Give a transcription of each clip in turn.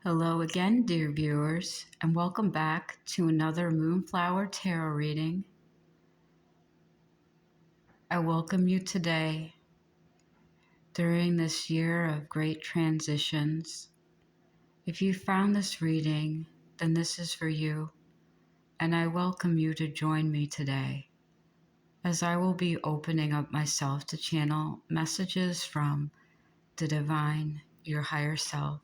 Hello again, dear viewers, and welcome back to another Moonflower Tarot reading. I welcome you today during this year of great transitions. If you found this reading, then this is for you, and I welcome you to join me today as I will be opening up myself to channel messages from the divine, your higher self,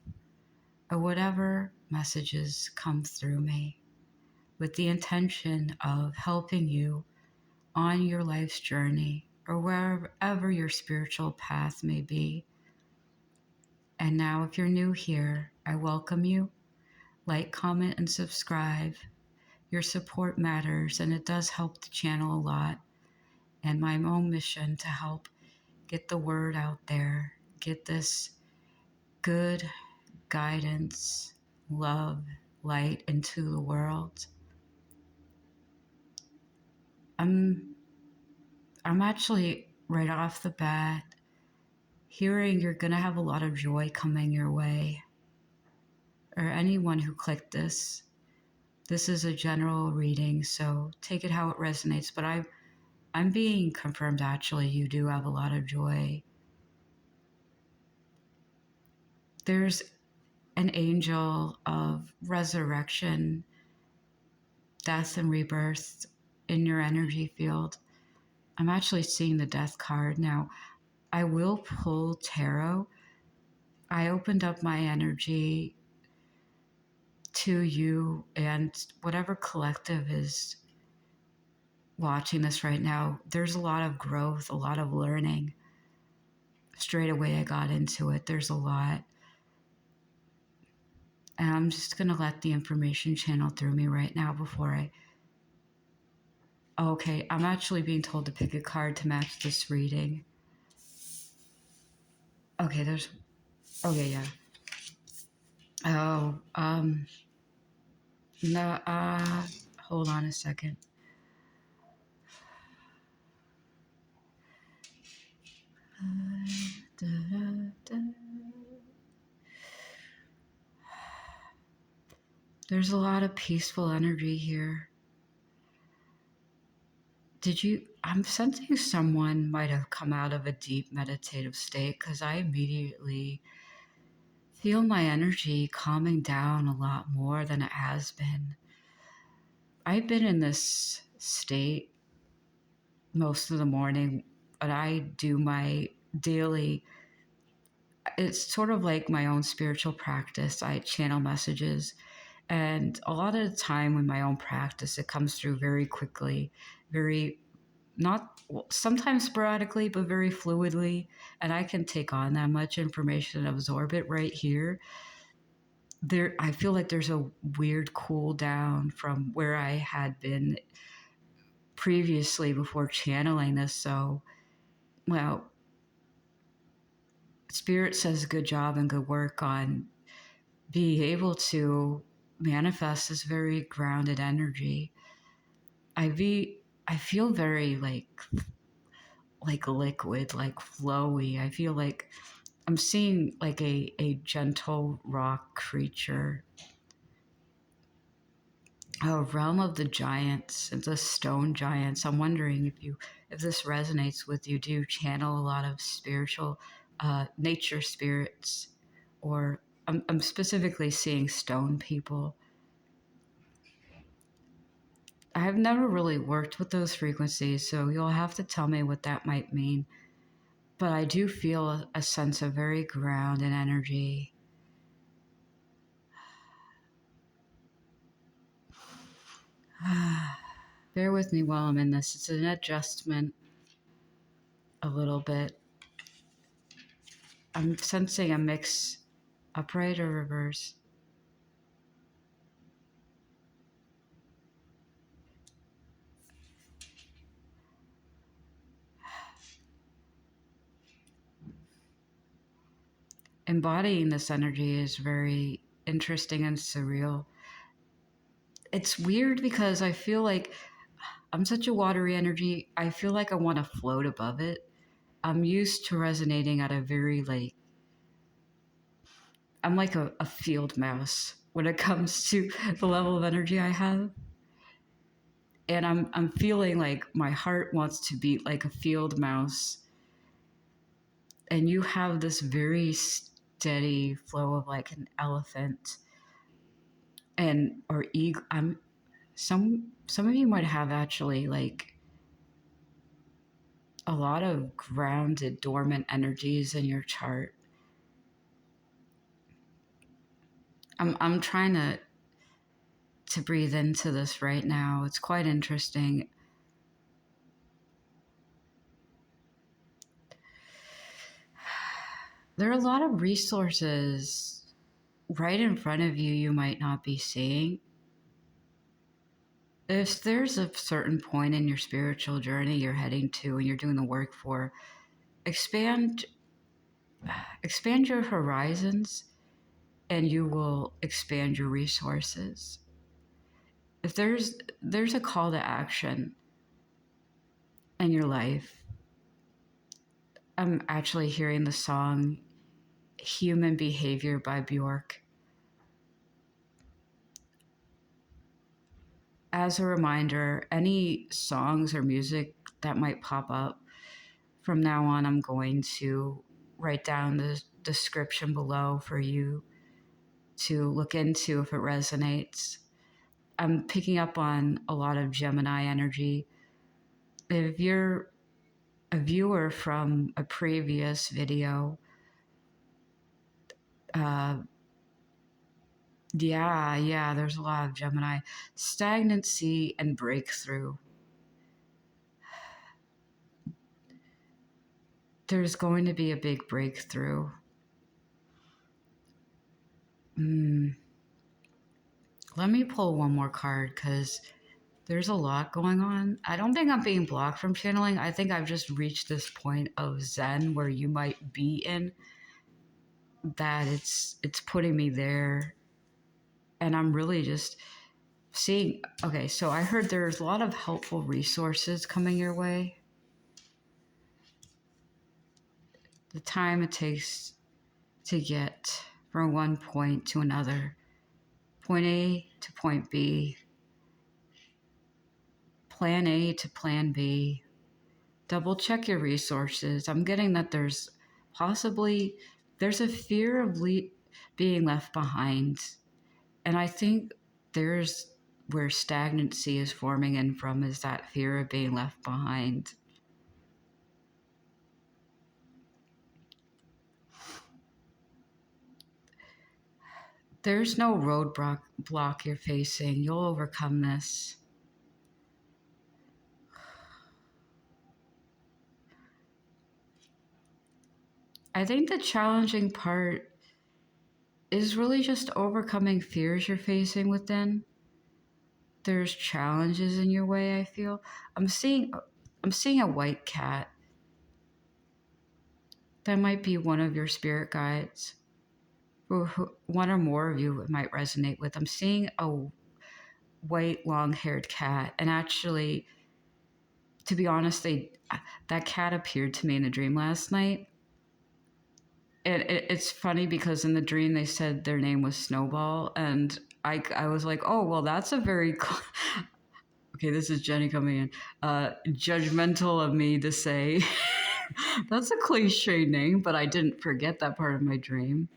or whatever messages come through me, with the intention of helping you on your life's journey or wherever your spiritual path may be. And now, if you're new here, I welcome you. Like, comment, and subscribe. Your support matters, and it does help the channel a lot. And my own mission to help get the word out there, get this good guidance, love, light into the world. I'm actually right off the bat hearing you're going to have a lot of joy coming your way. Or anyone who clicked this. This is a general reading, so take it how it resonates. But I'm being confirmed actually you do have a lot of joy. There's an angel of resurrection, death, and rebirth in your energy field. I'm actually seeing the death card. Now, I will pull tarot. I opened up my energy to you and whatever collective is watching this right now. There's a lot of growth, a lot of learning. Straight away I got into it. There's a lot. And I'm just going to let the information channel through me right now before I... Okay, I'm actually being told to pick a card to match this reading. Okay, there's... Okay, yeah. Oh, no, hold on a second. There's a lot of peaceful energy here. I'm sensing someone might have come out of a deep meditative state, because I immediately feel my energy calming down a lot more than it has been. I've been in this state most of the morning, but I do my daily, it's sort of like my own spiritual practice. I channel messages, and a lot of the time in my own practice, it comes through very quickly, very, not sometimes sporadically, but very fluidly, and I can take on that much information and absorb it right here. I feel like there's a weird cool down from where I had been previously before channeling this. So, well, Spirit says good job and good work on being able to manifest this very grounded energy. I feel very like liquid, like flowy. I feel like I'm seeing like a gentle rock creature, a realm of the giants, the stone giants. I'm wondering if this resonates with you. Do you channel a lot of spiritual nature spirits, or I'm specifically seeing stone people. I've never really worked with those frequencies, so you'll have to tell me what that might mean. But I do feel a sense of very grounded energy. Bear with me while I'm in this. It's an adjustment a little bit. I'm sensing a mix, upright or reverse. Embodying this energy is very interesting and surreal. It's weird because I feel like I'm such a watery energy. I feel like I want to float above it. I'm used to resonating at a very I'm like a field mouse when it comes to the level of energy I have. And I'm feeling like my heart wants to beat like a field mouse. And you have this very steady flow of like an elephant and or eagle. Some of you might have actually like a lot of grounded dormant energies in your chart. I'm trying to breathe into this right now. It's quite interesting. There are a lot of resources right in front of you you might not be seeing. If there's a certain point in your spiritual journey you're heading to and you're doing the work for, expand your horizons and you will expand your resources. If there's a call to action in your life, I'm actually hearing the song Human Behavior by Bjork. As a reminder, any songs or music that might pop up, from now on, I'm going to write down the description below for you to look into if it resonates. I'm picking up on a lot of Gemini energy. If you're a viewer from a previous video, there's a lot of Gemini. Stagnancy and breakthrough. There's going to be a big breakthrough. Let me pull one more card because there's a lot going on. I don't think I'm being blocked from channeling. I think I've just reached this point of zen where you might be in, that it's putting me there. And I'm really just seeing, okay, so I heard there's a lot of helpful resources coming your way. The time it takes to get from one point to another, point A to point B, plan A to plan B. Double check your resources. I'm getting that there's a fear of being left behind. And I think there's where stagnancy is forming in from, is that fear of being left behind. There's no roadblock you're facing. You'll overcome this. I think the challenging part is really just overcoming fears you're facing within. There's challenges in your way, I feel. I'm seeing a white cat. That might be one of your spirit guides. Or one or more of you it might resonate with. I'm seeing a white, long-haired cat. And actually, to be honest, that cat appeared to me in a dream last night. It's funny because in the dream they said their name was Snowball, and I was like, oh, well, that's a very okay, this is Jenny coming in. Judgmental of me to say that's a cliche name, but I didn't forget that part of my dream.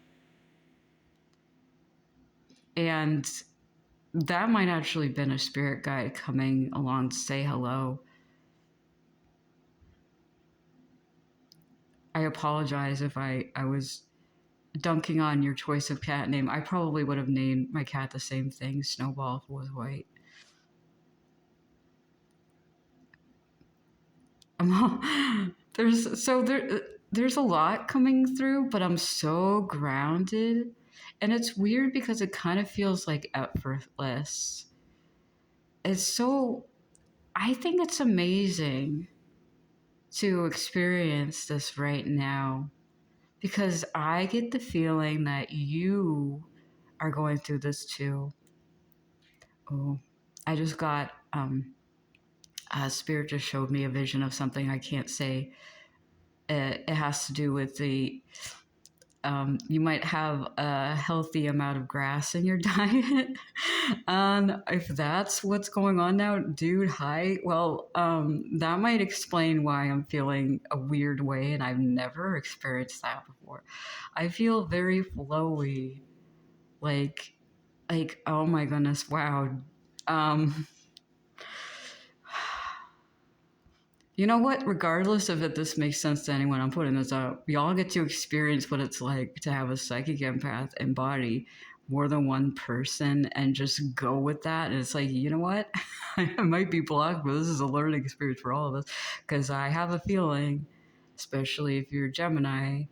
And that might actually been a spirit guide coming along to say hello. I apologize if I was dunking on your choice of cat name. I probably would have named my cat the same thing, Snowball, if it was white. There's a lot coming through, but I'm so grounded. And it's weird because it kind of feels like effortless. I think it's amazing to experience this right now, because I get the feeling that you are going through this too. Oh, I just got, Spirit just showed me a vision of something I can't say. It has to do with the you might have a healthy amount of grass in your diet. And if that's what's going on now, dude, hi. Well, that might explain why I'm feeling a weird way, and I've never experienced that before. I feel very flowy, like, oh my goodness, wow. Um, You know what? Regardless of if this makes sense to anyone, I'm putting this out. We all get to experience what it's like to have a psychic empath embody more than one person and just go with that. And it's like, you know what? I might be blocked, but this is a learning experience for all of us. Because I have a feeling, especially if you're Gemini,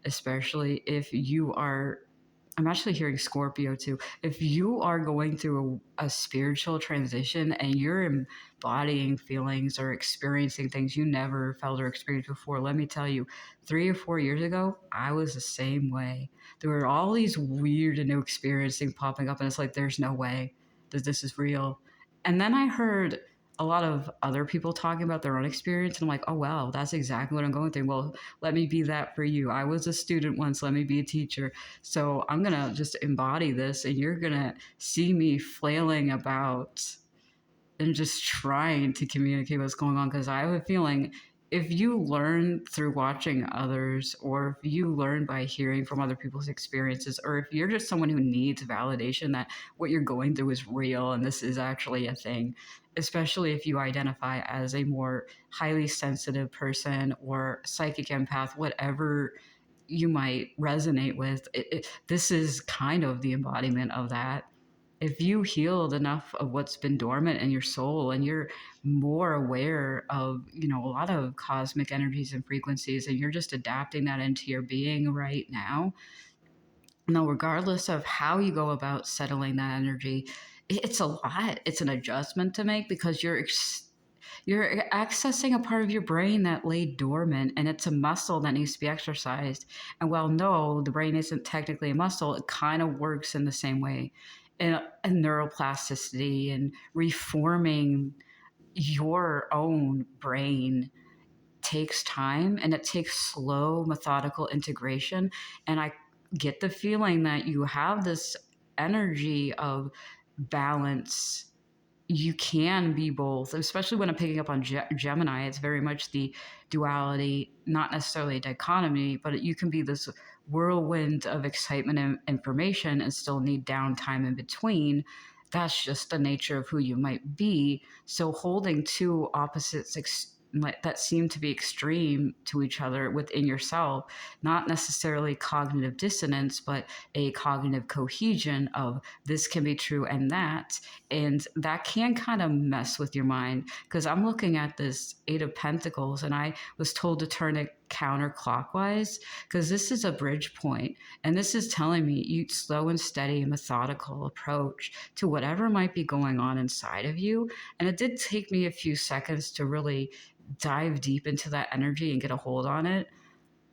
especially if you are, I'm actually hearing Scorpio too. If you are going through a spiritual transition and you're embodying feelings or experiencing things you never felt or experienced before, let me tell you, 3 or 4 years ago, I was the same way. There were all these weird and new experiences popping up, and it's like, there's no way that this is real. And then I heard a lot of other people talking about their own experience, and I'm like, oh, wow, that's exactly what I'm going through. Well, let me be that for you. I was a student once, let me be a teacher. So I'm going to just embody this, and you're going to see me flailing about and just trying to communicate what's going on. Because I have a feeling if you learn through watching others, or if you learn by hearing from other people's experiences, or if you're just someone who needs validation that what you're going through is real and this is actually a thing, especially if you identify as a more highly sensitive person or psychic empath, whatever you might resonate with, this is kind of the embodiment of that. If you healed enough of what's been dormant in your soul and you're more aware of, a lot of cosmic energies and frequencies, and you're just adapting that into your being right now, regardless of how you go about settling that energy, it's a lot. It's an adjustment to make because you're accessing a part of your brain that lay dormant, and it's a muscle that needs to be exercised. And while no, the brain isn't technically a muscle, it kind of works in the same way. And neuroplasticity and reforming your own brain takes time, and it takes slow, methodical integration. And I get the feeling that you have this energy of balance. You can be both, especially when I'm picking up on Gemini. It's very much the duality, not necessarily a dichotomy, but you can be this whirlwind of excitement and information and still need downtime in between. That's just the nature of who you might be. So holding two opposites that seem to be extreme to each other within yourself, not necessarily cognitive dissonance, but a cognitive cohesion of this can be true and that. And that can kind of mess with your mind, because I'm looking at this Eight of Pentacles and I was told to turn it counterclockwise because this is a bridge point, and this is telling me you slow and steady methodical approach to whatever might be going on inside of you. And it did take me a few seconds to really dive deep into that energy and get a hold on it.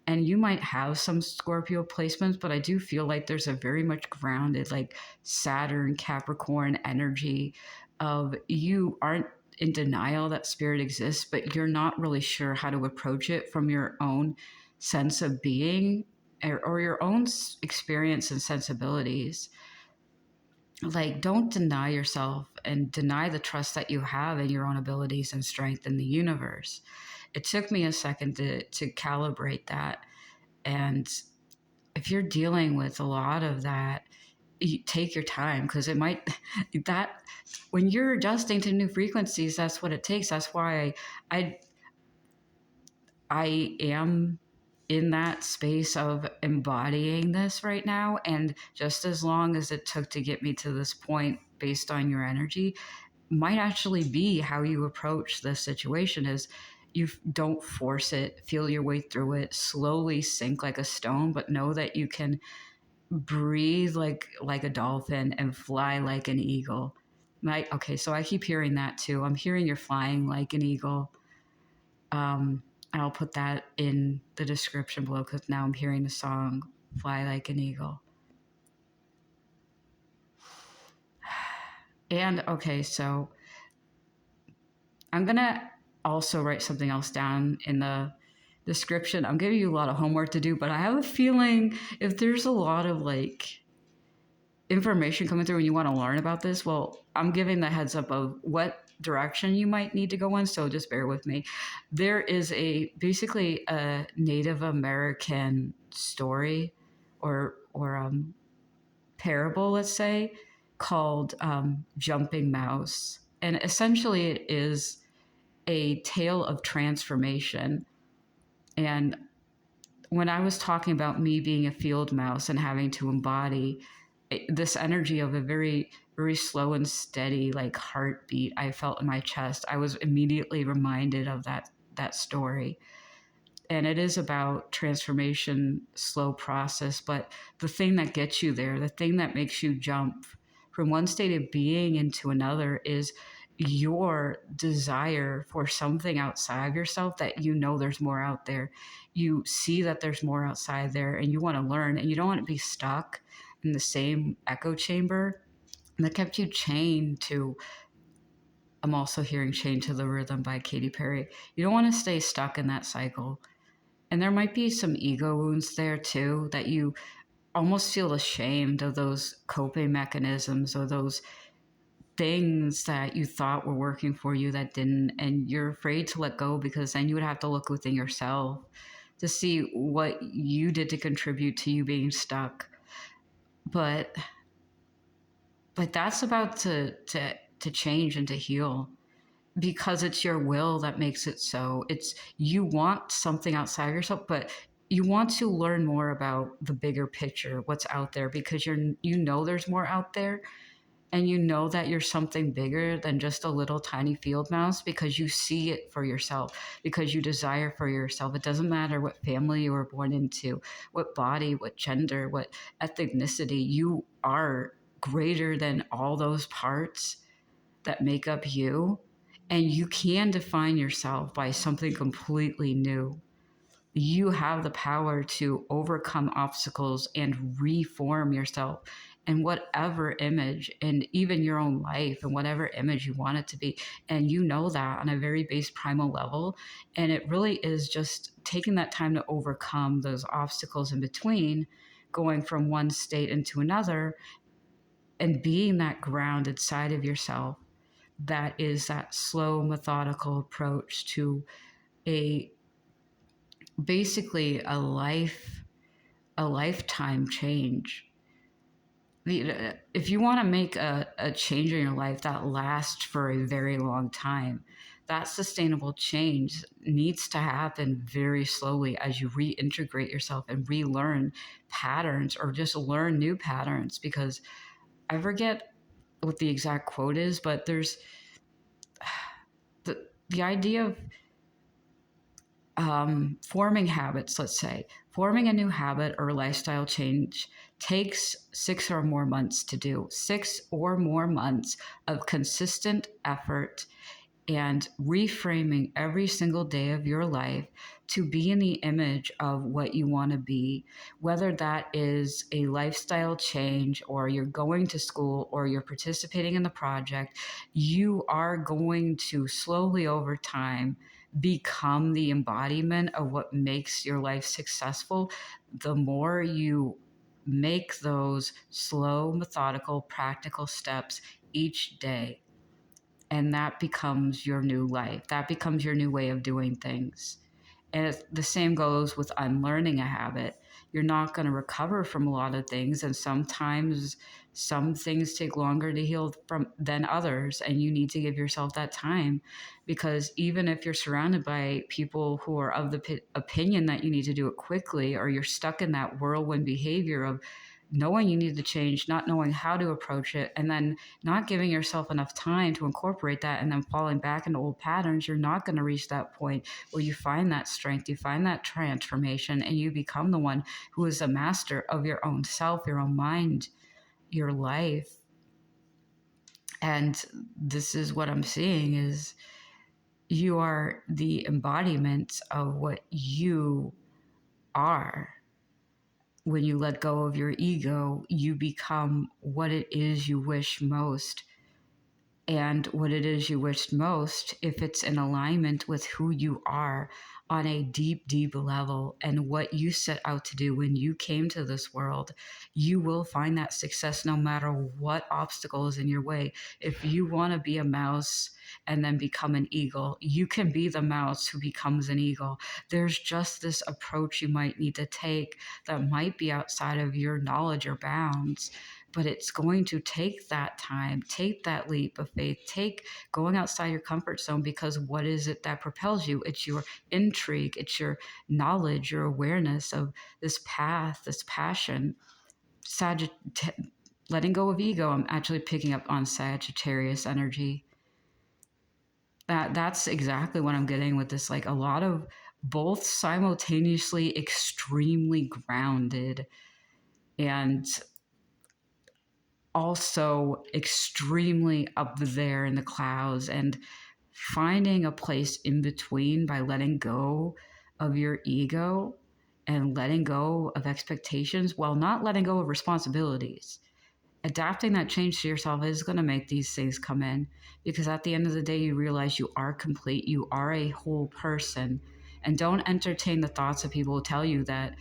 And you might have some Scorpio placements, but I do feel like there's a very much grounded, like Saturn, Capricorn energy of you aren't in denial that spirit exists, but you're not really sure how to approach it from your own sense of being, or your own experience and sensibilities. Like, don't deny yourself and deny the trust that you have in your own abilities and strength in the universe. It took me a second to calibrate that. And if you're dealing with a lot of that, you take your time, because it might, that when you're adjusting to new frequencies, that's what it takes. That's why I am in that space of embodying this right now. And just as long as it took to get me to this point based on your energy, might actually be how you approach this situation. Is you don't force it, feel your way through it, slowly sink like a stone, but know that you can breathe like a dolphin and fly like an eagle. Okay, so I keep hearing that too. I'm hearing you're flying like an eagle. I'll put that in the description below, because now I'm hearing the song Fly Like an Eagle. And okay, so I'm going to also write something else down in the description. I'm giving you a lot of homework to do, but I have a feeling if there's a lot of like information coming through and you want to learn about this, well, I'm giving the heads up of what direction you might need to go in, so just bear with me. There is basically a Native American story or parable, let's say, called Jumping Mouse. And essentially it is a tale of transformation. And when I was talking about me being a field mouse and having to embody this energy of a very, very slow and steady, like heartbeat I felt in my chest, I was immediately reminded of that story. And it is about transformation, slow process, but the thing that gets you there, the thing that makes you jump from one state of being into another is your desire for something outside of yourself, that you know there's more out there. You see that there's more outside there and you want to learn, and you don't want to be stuck in the same echo chamber that kept you chained to. I'm also hearing Chained to the Rhythm by Katy Perry. You don't want to stay stuck in that cycle. And there might be some ego wounds there too, that you almost feel ashamed of those coping mechanisms or those things that you thought were working for you that didn't. And you're afraid to let go because then you would have to look within yourself to see what you did to contribute to you being stuck. But that's about to change and to heal, because it's your will that makes it so. It's, you want something outside of yourself, but you want to learn more about the bigger picture, what's out there, because you know there's more out there, and you know that you're something bigger than just a little tiny field mouse, because you see it for yourself, because you desire for yourself. It doesn't matter what family you were born into, what body, what gender, what ethnicity. You are greater than all those parts that make up you. And you can define yourself by something completely new. You have the power to overcome obstacles and reform yourself in whatever image, and even your own life and whatever image you want it to be. And you know that on a very base primal level. And it really is just taking that time to overcome those obstacles in between, going from one state into another, and being that grounded side of yourself. That is that slow, methodical approach to basically a lifetime change. If you want to make a change in your life that lasts for a very long time, that sustainable change needs to happen very slowly as you reintegrate yourself and relearn patterns, or just learn new patterns. Because I forget what the exact quote is, but there's the idea of forming habits. Let's say forming a new habit or lifestyle change takes 6 or more months to do. 6 or more months of consistent effort and reframing every single day of your life to be in the image of what you want to be, whether that is a lifestyle change, or you're going to school, or you're participating in the project. You are going to slowly over time become the embodiment of what makes your life successful. The more you make those slow, methodical, practical steps each day, and that becomes your new life. That becomes your new way of doing things. And the same goes with unlearning a habit. You're not going to recover from a lot of things, and sometimes some things take longer to heal from than others, and you need to give yourself that time. Because even if you're surrounded by people who are of the opinion that you need to do it quickly, or you're stuck in that whirlwind behavior of knowing you need to change, not knowing how to approach it, and then not giving yourself enough time to incorporate that, and then falling back into old patterns, you're not going to reach that point where you find that strength, you find that transformation, and you become the one who is a master of your own self, your own mind, your life. And this is what I'm seeing is you are the embodiment of what you are. When you let go of your ego, you become what it is you wish most. And what it is you wish most, if it's in alignment with who you are on a deep, deep level. And what you set out to do when you came to this world, you will find that success no matter what obstacle is in your way. If you want to be a mouse and then become an eagle, you can be the mouse who becomes an eagle. There's just this approach you might need to take that might be outside of your knowledge or bounds, but it's going to take that time, take that leap of faith, take going outside your comfort zone, because what is it that propels you? It's your intrigue, it's your knowledge, your awareness of this path, this passion. Letting go of ego, I'm actually picking up on Sagittarius energy. That's exactly what I'm getting with this, like a lot of both simultaneously extremely grounded and also extremely up there in the clouds, and finding a place in between by letting go of your ego and letting go of expectations while not letting go of responsibilities. Adapting that change to yourself is going to make these things come in, because at the end of the day, you realize you are complete, you are a whole person. And don't entertain the thoughts of people who tell you that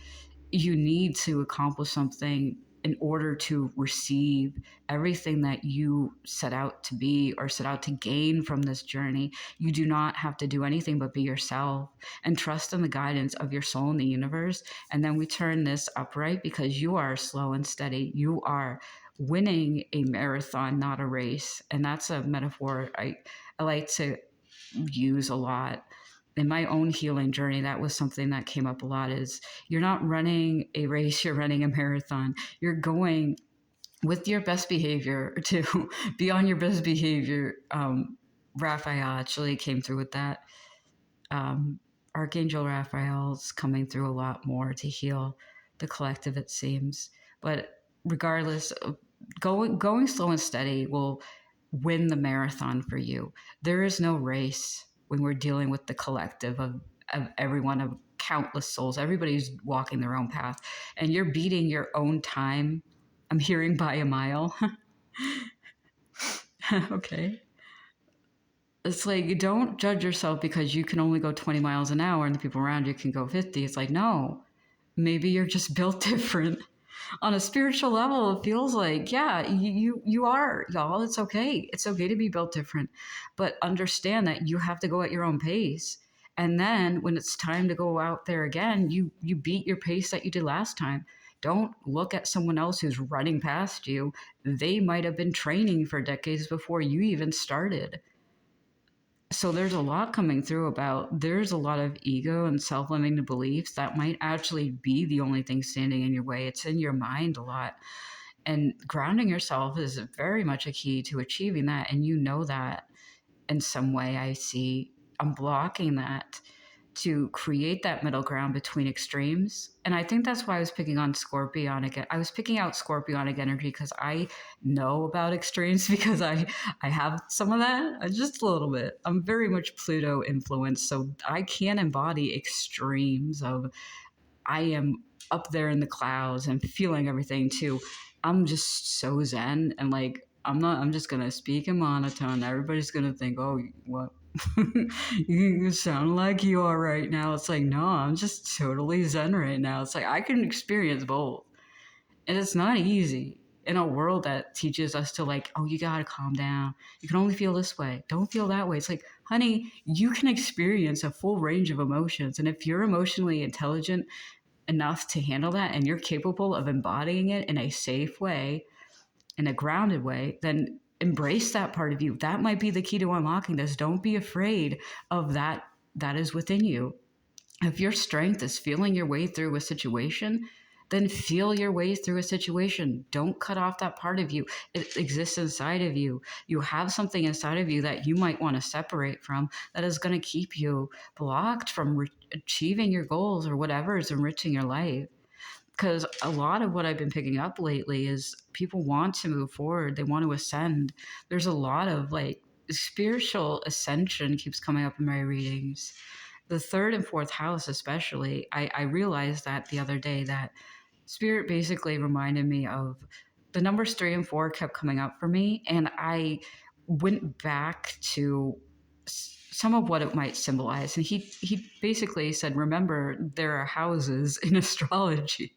you need to accomplish something in order to receive everything that you set out to be or set out to gain from this journey. You do not have to do anything but be yourself and trust in the guidance of your soul and the universe. And then we turn this upright, because you are slow and steady. You are winning a marathon, not a race. And that's a metaphor I like to use a lot. In my own healing journey, that was something that came up a lot, is you're not running a race, you're running a marathon. You're going with your best behavior to be on your best behavior. Raphael actually came through with that. Archangel Raphael's coming through a lot more to heal the collective, it seems. But regardless, going slow and steady will win the marathon for you. There is no race when we're dealing with the collective of everyone, of countless souls. Everybody's walking their own path, and you're beating your own time. I'm hearing by a mile. Okay. It's like, you don't judge yourself because you can only go 20 miles an hour and the people around you can go 50. It's like, no, maybe you're just built different. On a spiritual level, it feels like, yeah, you are, y'all. It's okay. It's okay to be built different, but understand that you have to go at your own pace. And then when it's time to go out there again, you beat your pace that you did last time. Don't look at someone else who's running past you. They might have been training for decades before you even started. So there's a lot coming through about, there's a lot of ego and self-limiting beliefs that might actually be the only thing standing in your way. It's in your mind a lot. And grounding yourself is very much a key to achieving that. And you know that in some way. I see I'm blocking that to create that middle ground between extremes. And I think that's why I was picking on Scorpionic. I was picking out Scorpionic energy because I know about extremes, because I have some of that, just a little bit. I'm very much Pluto influenced, so I can embody extremes of, I am up there in the clouds and feeling everything too. I'm just so zen, and like, I'm just gonna speak in monotone. Everybody's gonna think, oh, what? You sound like you are right now. It's like, no, I'm just totally zen right now. It's like, I can experience both. And it's not easy in a world that teaches us to, like, oh, you gotta calm down. You can only feel this way. Don't feel that way. It's like, honey, you can experience a full range of emotions. And if you're emotionally intelligent enough to handle that, and you're capable of embodying it in a safe way, in a grounded way, then embrace that part of you. That might be the key to unlocking this. Don't be afraid of that. That is within you. If your strength is feeling your way through a situation, then feel your way through a situation. Don't cut off that part of you. It exists inside of you. You have something inside of you that you might want to separate from, that is going to keep you blocked from achieving your goals or whatever is enriching your life. Because a lot of what I've been picking up lately is people want to move forward. They want to ascend. There's a lot of, like, spiritual ascension keeps coming up in my readings. The third and fourth house, especially, I realized that the other day, that spirit basically reminded me of the numbers 3 and 4 kept coming up for me. And I went back to some of what it might symbolize. And he basically said, remember, there are houses in astrology.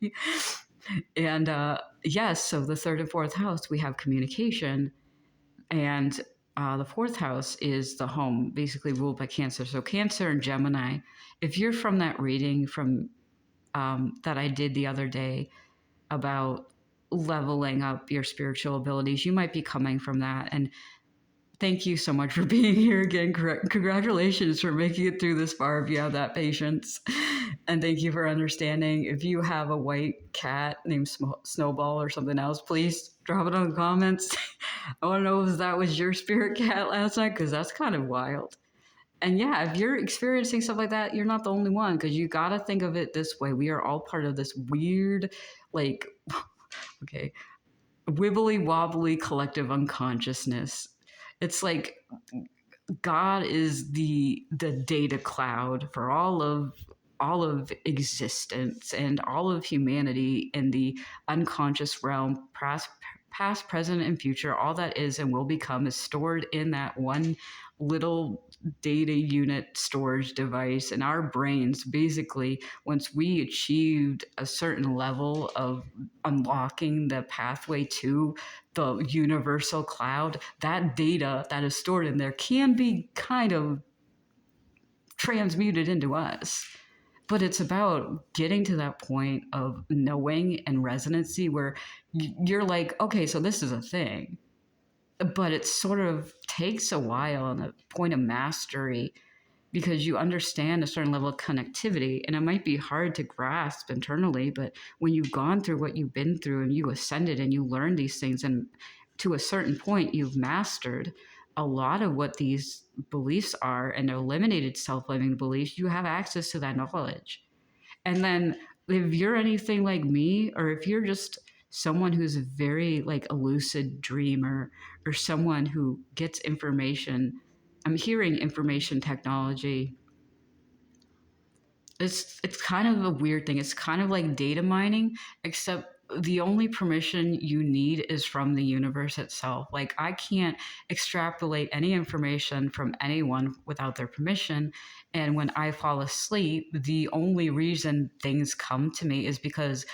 And yes, so the third and fourth house, we have communication. And the fourth house is the home, basically ruled by Cancer. So Cancer and Gemini, if you're from that reading from that I did the other day about leveling up your spiritual abilities, you might be coming from that. And thank you so much for being here again. Congratulations for making it through this far if you have that patience. And thank you for understanding. If you have a white cat named Snowball or something else, please drop it in the comments. I want to know if that was your spirit cat last night, because that's kind of wild. And yeah, if you're experiencing stuff like that, you're not the only one, because you got to think of it this way. We are all part of this weird, like, okay, wibbly wobbly collective unconsciousness. It's like God is the data cloud for all of existence and all of humanity in the unconscious realm, past, present, and future. All that is and will become is stored in that one little data unit storage device. And our brains, basically, once we achieved a certain level of unlocking the pathway to the universal cloud, that data that is stored in there can be kind of transmuted into us. But it's about getting to that point of knowing and resonancy where you're like, okay, so this is a thing. But it sort of takes a while and a point of mastery, because you understand a certain level of connectivity, and it might be hard to grasp internally, but when you've gone through what you've been through and you ascended and you learned these things, and to a certain point you've mastered a lot of what these beliefs are and eliminated self-limiting beliefs, you have access to that knowledge. And then if you're anything like me, or if you're just someone who's a very like a lucid dreamer, or someone who gets information, I'm hearing information technology. It's kind of a weird thing. It's kind of like data mining, except the only permission you need is from the universe itself. Like, I can't extrapolate any information from anyone without their permission. And when I fall asleep, the only reason things come to me is because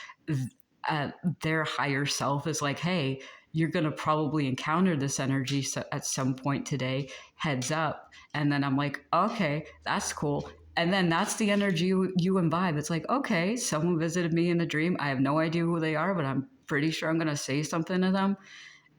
uh, their higher self is like, hey, you're going to probably encounter this energy at some point today. Heads up. And then I'm like, okay, that's cool. And then that's the energy you imbibe. It's like, okay, someone visited me in a dream. I have no idea who they are, but I'm pretty sure I'm going to say something to them.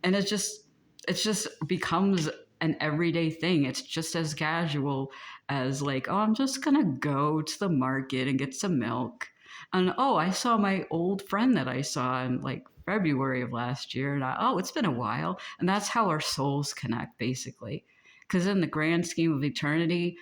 And it just becomes an everyday thing. It's just as casual as like, oh, I'm just going to go to the market and get some milk. And oh, I saw my old friend that I saw in like February of last year. And oh, it's been a while. And that's how our souls connect, basically. Because in the grand scheme of eternity,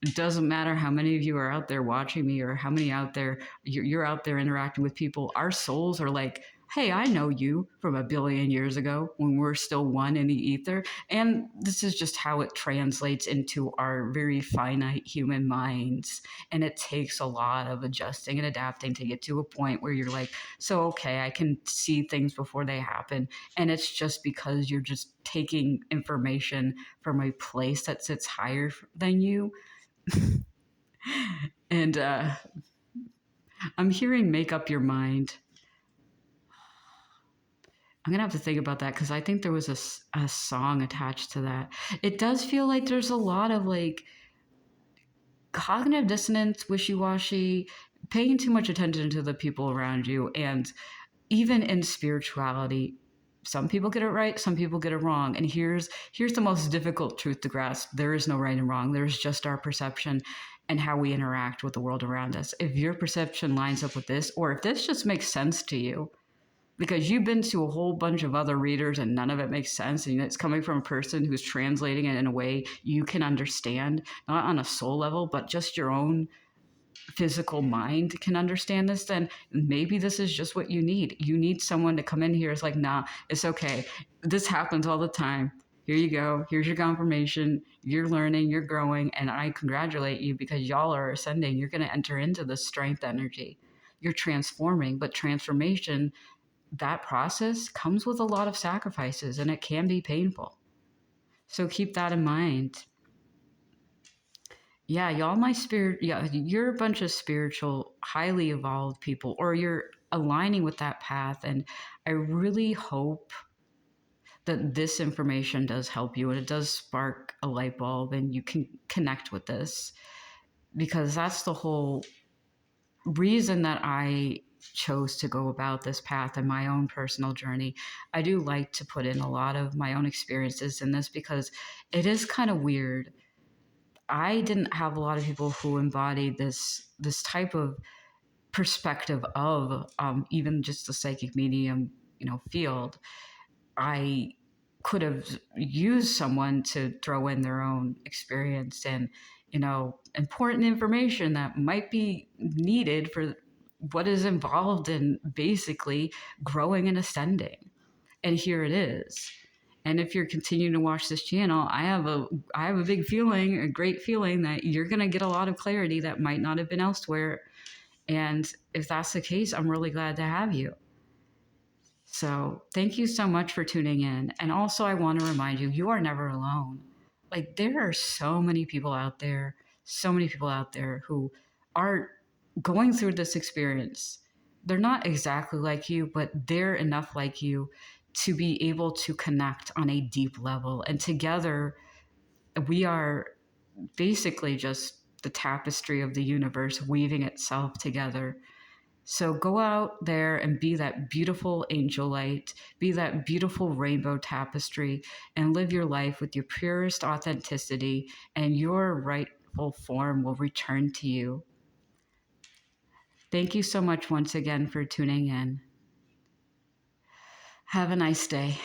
it doesn't matter how many of you are out there watching me, or how many out there you're out there interacting with people. Our souls are like, hey, I know you from a billion years ago when we're still one in the ether. And this is just how it translates into our very finite human minds. And it takes a lot of adjusting and adapting to get to a point where you're like, so, okay, I can see things before they happen. And it's just because you're just taking information from a place that sits higher than you. And I'm hearing make up your mind. I'm gonna have to think about that, because I think there was a song attached to that. It does feel like there's a lot of like cognitive dissonance, wishy-washy, paying too much attention to the people around you. And even in spirituality, some people get it right, some people get it wrong. And here's the most difficult truth to grasp. There is no right and wrong. There's just our perception and how we interact with the world around us. If your perception lines up with this, or if this just makes sense to you, because you've been to a whole bunch of other readers and none of it makes sense, and it's coming from a person who's translating it in a way you can understand, not on a soul level, but just your own physical mind can understand this, then maybe this is just what you need. You need someone to come in here. It's like, nah, it's okay. This happens all the time. Here you go. Here's your confirmation. You're learning, you're growing, and I congratulate you, because y'all are ascending. You're going to enter into the strength energy. You're transforming, but transformation, that process comes with a lot of sacrifices, and it can be painful. So keep that in mind. Yeah, y'all, my spirit, yeah, you're a bunch of spiritual, highly evolved people, or you're aligning with that path. And I really hope that this information does help you and it does spark a light bulb and you can connect with this, because that's the whole reason that I chose to go about this path in my own personal journey. I do like to put in a lot of my own experiences in this because it is kind of weird. I didn't have a lot of people who embodied this type of perspective of even just the psychic medium, field. I could have used someone to throw in their own experience and, important information that might be needed for what is involved in basically growing and ascending. And here it is. And if you're continuing to watch this channel, I have a big feeling, a great feeling that you're going to get a lot of clarity that might not have been elsewhere. And if that's the case, I'm really glad to have you. So thank you so much for tuning in. And also, I want to remind you, you are never alone. Like, there are so many people out there who are going through this experience. They're not exactly like you, but they're enough like you to be able to connect on a deep level. And together, we are basically just the tapestry of the universe weaving itself together. So go out there and be that beautiful angel light, be that beautiful rainbow tapestry, and live your life with your purest authenticity, and your rightful form will return to you. Thank you so much once again for tuning in. Have a nice day.